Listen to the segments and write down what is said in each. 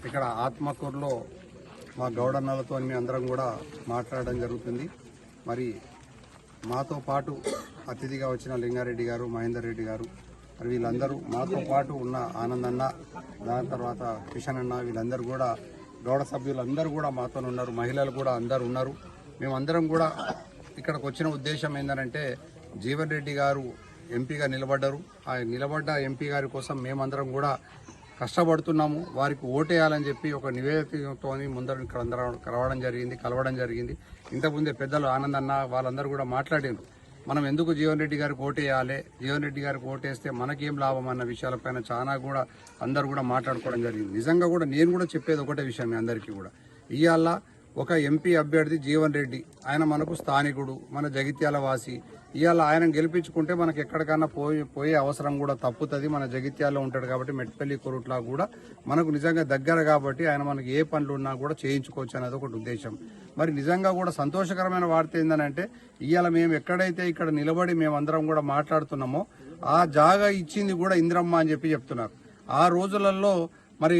ఇక్కడ ఆత్మకూరులో మా గౌడన్నలతో మీ అందరం కూడా మాట్లాడడం జరుగుతుంది. మరి మాతో పాటు అతిథిగా వచ్చిన లింగారెడ్డి గారు, మహేందర్ రెడ్డి గారు, మరి వీళ్ళందరూ మాతో పాటు ఉన్న ఆనందన్న, దాని తర్వాత కిషన్ అన్న, వీళ్ళందరూ కూడా గౌడ సభ్యులందరూ కూడా మాతో ఉన్నారు. మహిళలు కూడా అందరు ఉన్నారు. మేమందరం కూడా ఇక్కడికి వచ్చిన ఉద్దేశం ఏంటంటే, జీవన్ రెడ్డి గారు ఎంపీగా నిలబడ్డారు. ఆ నిలబడ్డ ఎంపీ గారి కోసం మేమందరం కూడా కష్టపడుతున్నాము. వారికి ఓటేయాలని చెప్పి ఒక నివేదికతో ముందర ఇక్కడ అందరం కలవడం జరిగింది. ఇంతకుముందే పెద్దలు ఆనందన్న వాళ్ళందరూ కూడా మాట్లాడారు. మనం ఎందుకు జీవన్ రెడ్డి గారికి ఓటేయాలి, జీవన్ రెడ్డి గారికి ఓటేస్తే మనకేం లాభం అన్న విషయాలపైన చాలా కూడా అందరూ కూడా మాట్లాడుకోవడం జరిగింది. నిజంగా కూడా నేను కూడా చెప్పేది ఒకటే విషయం మీ అందరికీ కూడా, ఇవాళ ఒక ఎంపీ అభ్యర్థి జీవన్ రెడ్డి, ఆయన మనకు స్థానికుడు, మన జగిత్యాల వాసి. ఇవాళ ఆయన గెలిపించుకుంటే మనకి ఎక్కడికన్నా పోయే అవసరం కూడా తప్పుతుంది. మన జగిత్యాల్లో ఉంటాడు కాబట్టి మెట్పల్లి కొరుట్లా కూడా మనకు నిజంగా దగ్గర కాబట్టి ఆయన మనకి ఏ పనులు ఉన్నా కూడా చేయించుకోవచ్చు అనేది ఒకటి ఉద్దేశం. మరి నిజంగా కూడా సంతోషకరమైన వార్త ఏంటంటే, ఇవాళ మేము ఎక్కడైతే ఇక్కడ నిలబడి మేమందరం కూడా మాట్లాడుతున్నామో ఆ జాగా ఇచ్చింది కూడా ఇంద్రమ్మ అని చెప్పి చెప్తున్నారు. ఆ రోజులలో మరి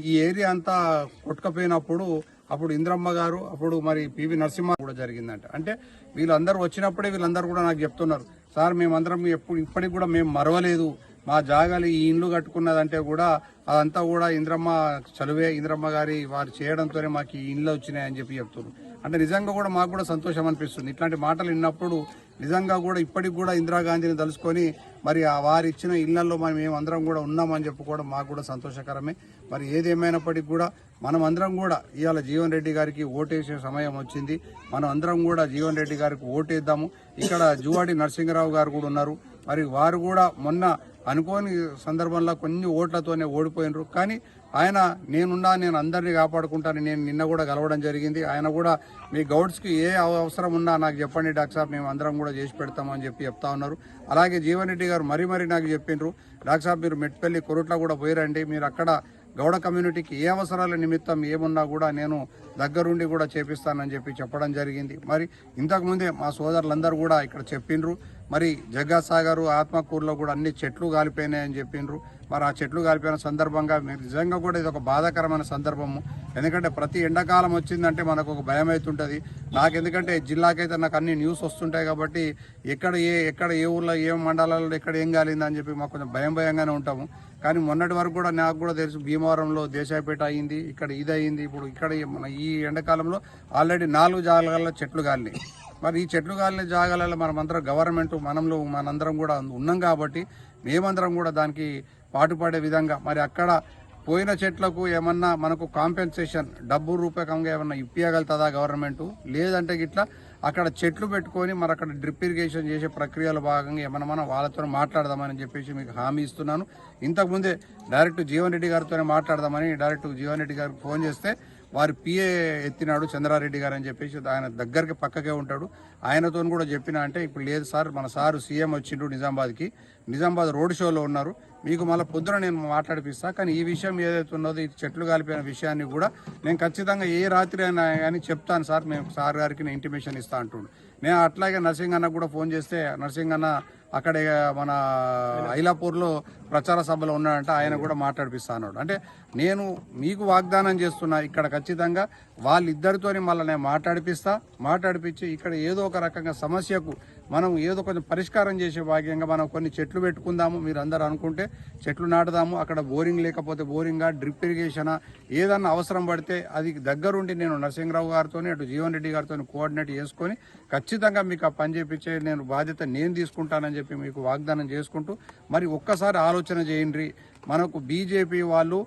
ఈ ఏరియా అంతా కొట్టుకపోయినప్పుడు అప్పుడు ఇంద్రమ్మ గారు, అప్పుడు మరి పివి నరసింహ కూడా జరిగిందంట. అంటే వీళ్ళందరూ వచ్చినప్పుడే వీళ్ళందరూ కూడా నాకు చెప్తున్నారు, సార్ మేమందరం ఇప్పటికి కూడా మేము మరవలేదు, మా జాగాలు ఈ ఇండ్లు కట్టుకున్నదంటే కూడా అదంతా కూడా ఇంద్రమ్మ చలువే, ఇంద్రమ్మ గారి వారు చేయడంతోనే మాకు ఈ ఇండ్లు వచ్చినాయని చెప్పి చెప్తున్నారు. అంటే నిజంగా కూడా మాకు కూడా సంతోషం అనిపిస్తుంది. ఇట్లాంటి మాటలు విన్నప్పుడు నిజంగా కూడా ఇప్పటికి కూడా ఇందిరాగాంధీని తలుసుకొని మరి వారు ఇచ్చిన ఇళ్లలో మేము అందరం కూడా ఉన్నామని చెప్పుకోవడం మాకు కూడా సంతోషకరమే. మరి ఏదేమైనప్పటికీ కూడా మనం అందరం కూడా ఇవాళ జీవన్ రెడ్డి గారికి ఓటేసే సమయం వచ్చింది. మనం అందరం కూడా జీవన్ రెడ్డి గారికి ఓటేద్దాము. ఇక్కడ జువాడి నరసింహరావు గారు కూడా ఉన్నారు. మరి వారు కూడా మొన్న అనుకోని సందర్భంలో కొన్ని ఓట్లతోనే ఓడిపోయినరు. కానీ ఆయన నేను అందరినీ కాపాడుకుంటాను, నేను నిన్న కూడా కలవడం జరిగింది. ఆయన కూడా మీ గౌడ్స్కి ఏ అవసరం ఉన్నా నాకు చెప్పండి డాక్టర్ సాబ్, మేము అందరం కూడా చేసి పెడతామని చెప్పి చెప్తా ఉన్నారు. అలాగే జీవన్ రెడ్డి గారు మరీ నాకు చెప్పిండ్రు, డాక్టర్ సాబ్ మీరు మెట్పల్లి కొరుట్ల కూడా పోయిరండి, మీరు అక్కడ గౌడ కమ్యూనిటీకి ఏ అవసరాల నిమిత్తం ఏమున్నా కూడా నేను దగ్గరుండి కూడా చేపిస్తానని చెప్పి చెప్పడం జరిగింది. మరి ఇంతకుముందే మా సోదరులందరూ కూడా ఇక్కడ చెప్పిండ్రు, మరి జగ్గాసాగర్ ఆత్మకూరులో కూడా అన్ని చెట్లు కాలిపోయినాయని చెప్పిండ్రు. మరి ఆ చెట్లు కాలిపోయిన సందర్భంగా మీరు నిజంగా కూడా ఇది ఒక బాధాకరమైన సందర్భము. ఎందుకంటే ప్రతి ఎండాకాలం వచ్చిందంటే మనకు ఒక భయం అవుతుంటుంది. నాకు ఎందుకంటే జిల్లాకైతే నాకు అన్ని న్యూస్ వస్తుంటాయి కాబట్టి ఎక్కడ ఏ ఊర్లో ఏ మండలాల్లో ఎక్కడ ఏం కాలిందని చెప్పి మాకు కొంచెం భయంగానే ఉంటాము. కానీ మొన్నటి వరకు కూడా నాకు కూడా తెలుసు, భీమవరంలో దేశాయపేట అయింది, ఇక్కడ ఇది అయింది. ఇప్పుడు ఇక్కడ మన ఈ ఎండాకాలంలో ఆల్రెడీ 4 జాగాలలో చెట్లు కాలినాయి. మరి ఈ చెట్లు కాలిన జాగాలలో మనమందరం గవర్నమెంట్ మనందరం కూడా ఉన్నాం కాబట్టి మేమందరం కూడా దానికి పాటుపడే విధంగా మరి అక్కడ పోయిన చెట్లకు ఏమన్నా మనకు కాంపెన్సేషన్ డబ్బు రూపకంగా ఏమన్నా ఇప్పియగలుగుతుందా గవర్నమెంట్, లేదంటే గిట్లా అక్కడ చెట్లు పెట్టుకొని మరి అక్కడ డ్రిప్ ఇరిగేషన్ చేసే ప్రక్రియలో భాగంగా ఏమన్నా మనం వాళ్ళతో మాట్లాడదామని చెప్పేసి మీకు హామీ ఇస్తున్నాను. ఇంతకుముందే డైరెక్ట్ జీవన్ రెడ్డి గారితోనే మాట్లాడదామని డైరెక్ట్ జీవన్ రెడ్డి గారికి ఫోన్ చేస్తే వారి పిఏ ఎత్తినాడు చంద్రారెడ్డి గారు అని చెప్పేసి, ఆయన దగ్గరికి పక్కకే ఉంటాడు, ఆయనతో కూడా చెప్పినా అంటే ఇప్పుడు లేదు సార్, మన సారు సీఎం వచ్చిండు నిజామాబాద్ రోడ్ షోలో ఉన్నారు, మీకు మళ్ళీ పొద్దున నేను మాట్లాడిపిస్తా. కానీ ఈ విషయం ఏదైతే ఉన్నదో ఈ చెట్లు కాలిపోయిన విషయాన్ని కూడా నేను ఖచ్చితంగా ఏ రాత్రి అయినా కానీ చెప్తాను సార్, మేము సార్ గారికి నేను ఇంటిమేషన్ ఇస్తా అంటుండు. నేను అట్లాగే నర్సింగ్ అన్న కూడా ఫోన్ చేస్తే నర్సింగ్ అన్న అక్కడే మన ఐలాపూర్లో ప్రచార సభలో ఉన్నాడంటే ఆయన కూడా మాట్లాడిపిస్తా అన్నాడు. అంటే నేను మీకు వాగ్దానం చేస్తున్నా, ఇక్కడ ఖచ్చితంగా వాళ్ళిద్దరితోని మళ్ళీ నేను మాట్లాడిపించి ఇక్కడ ఏదో ఒక రకంగా సమస్యకు మనం ఏదో కొంచెం పరిష్కారం చేసే భాగ్యంగా మనం కొన్ని చెట్లు పెట్టుకుందాము. మీరు అందరూ అనుకుంటే చెట్లు నాటుదాము. అక్కడ బోరింగ్ లేకపోతే బోరింగా డ్రిప్ ఇరిగేషనా ఏదన్నా అవసరం పడితే అది దగ్గరుండి నేను నరసింహరావు గారితో అటు జీవన్ రెడ్డి గారితో కోఆర్డినేట్ చేసుకొని ఖచ్చితంగా మీకు ఆ పని చేపించే నేను బాధ్యత నేను తీసుకుంటానని చెప్పి మీకు వాగ్దానం చేసుకుంటూ, మరి ఒక్కసారి ఆలోచన చేయండి. మనకు బీజేపీ వాళ్ళు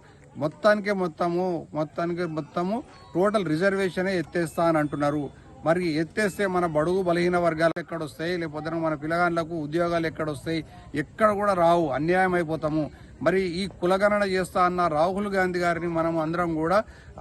మొత్తము టోటల్ రిజర్వేషనే ఎత్తేస్తా అని అంటున్నారు. మరి ఎత్తేస్తే మన బడుగు బలహీన వర్గాలు ఎక్కడొస్తాయి, లేకపోతే మన పిల్లగాళ్ళకు ఉద్యోగాలు ఎక్కడొస్తాయి, ఎక్కడ కూడా రావు, అన్యాయం అయిపోతాము. మరి ఈ కులగణన చేస్తా అన్న రాహుల్ గాంధీ గారిని మనం అందరం కూడా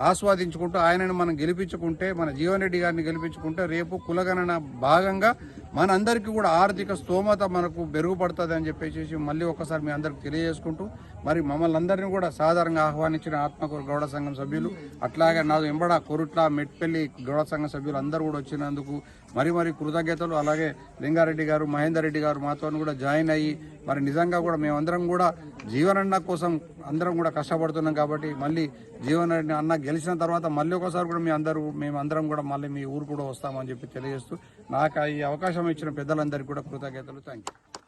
ఆస్వాదించుకుంటూ ఆయనను మనం గెలిపించుకుంటే, మన జీవన్ రెడ్డి గారిని గెలిపించుకుంటే రేపు కులగణన భాగంగా మనందరికీ కూడా ఆర్థిక స్తోమత మనకు మెరుగుపడుతుంది అని చెప్పేసి మళ్ళీ ఒకసారి మీ అందరికి తెలియజేసుకుంటూ, మరి మమ్మల్ని అందరినీ కూడా సాధారణంగా ఆహ్వానించిన ఆత్మకూరు గౌడ సంఘం సభ్యులు, అట్లాగే నా ఎంబడ కొరుట్ల మెట్పల్లి గౌడ సంఘం సభ్యులు అందరూ కూడా వచ్చినందుకు మరి కృతజ్ఞతలు. అలాగే లింగారెడ్డి గారు, మహేందర్ రెడ్డి గారు మాతో కూడా జాయిన్ అయ్యి మరి నిజంగా కూడా మేమందరం కూడా జీవనన్న కోసం అందరం కూడా కష్టపడుతున్నాం కాబట్టి మళ్ళీ జీవన్ రెడ్డి అన్న గెలిచిన తర్వాత మళ్ళీ ఒకసారి కూడా మేమందరం కూడా మళ్ళీ మీ ఊరు కూడా వస్తామని చెప్పి తెలియజేస్తూ నాకు ఈ అవకాశం ఇచ్చిన పెద్దలందరికీ కూడా కృతజ్ఞతలు. Thank you.